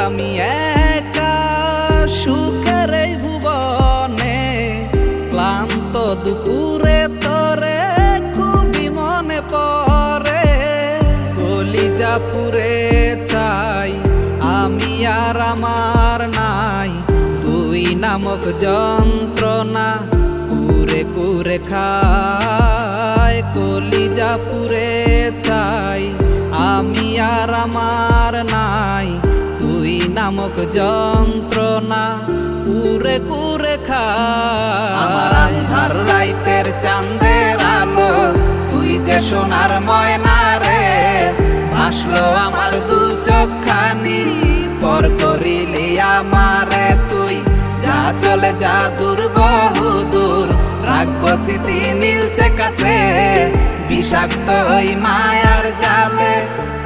আমি একা সুখের এই ভুবনে। ক্লান্ত দুপুরে তোরে খুবই মনে পড়ে। কলিজা পুরে চাই আমি আর আমার নাই তুই নামক যন্ত্রণা কুরে কুরে খায়। কলিজা পুরে চাই আমি আর আমার নাই তুই নামক যন্ত্রণা কুরে কুরে খায়। আমার আন্ধার রাইতের চাঁদের আলো তুই যে সোনার ময়না রে। ভাসলো আমার দু চোখখানি পর করিলি আমারে তুই। যা চলে যা দূর বহু দূর রাখবো স্মৃতি নীলচে কাছে। বিষাক্ত ওই মায়ার জালে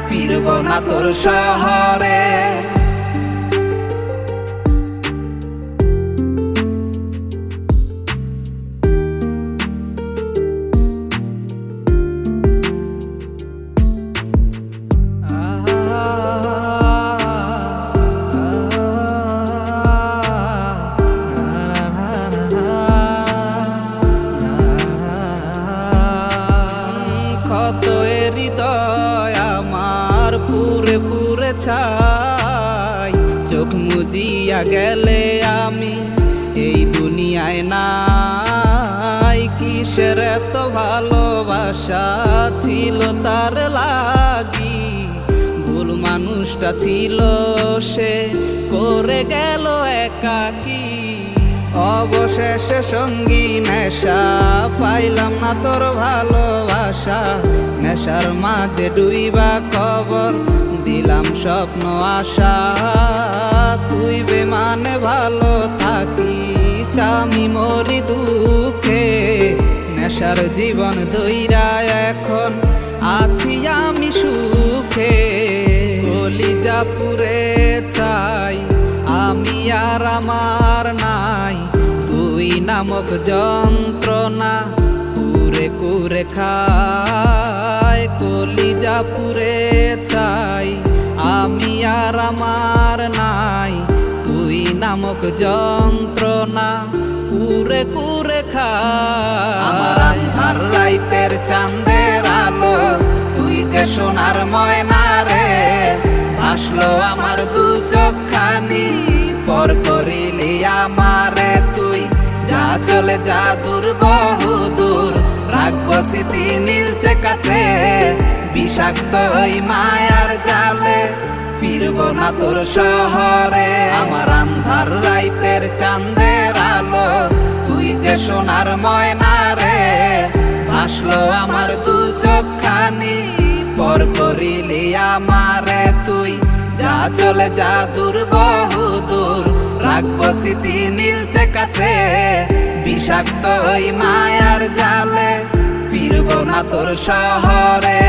ফিরব না তোর শহরে। কত হৃদয় আমার পুরে পুরে ছাই। চোখ মুজিয়া গেলে আমি এই দুনিয়ায় নাই। কিসের এত ভালোবাসা ছিল তার লাগি। ভুল মানুষটা ছিল সে করে গেল একাকী। অবশেষে সঙ্গী নেশা পাইলাম না তোর ভালোবাসা। নেশার মাঝে ডুইবা কবর দিলাম স্বপ্ন আশা। তুই বেমানে ভালো থাকিস আমি মরি দুঃখে। নেশার জীবন দইরা এখন আছি আমি সুখে। কলিজা পুরে চাই আমি আর আমার নাই তুই নামক যন্ত্রণা কুরে কুরে খায়। কলিজা পুরে চাই আমি আর আমার নাই তুই নামক যন্ত্রণা কুরে কুরে খায়। আমার আন্ধার রাইতের চাঁদের আলো তুই যে সোনার ময়না রে। ভাসলো আমার দু চোখখানি পর করিলি আমারে তুই। যা চলে যা দূর বহু দূর রাখবো স্মৃতি নীলচে কাছে। বিষাক্ত ওই মায়ার জালে ফিরব না তোর শহরে। আমার আন্ধার রাইতের চাঁদের আলো তুই যে সোনার ময়না রে। ভাসলো আমার দু চোখখানি পর করিলি আমারে তুই। যা চলে যা দূর বহু দূর রাখবো স্মৃতি নীলচে কাছে। বিষাক্ত ওই মায়ার জালে ফিরব না তোর শহরে।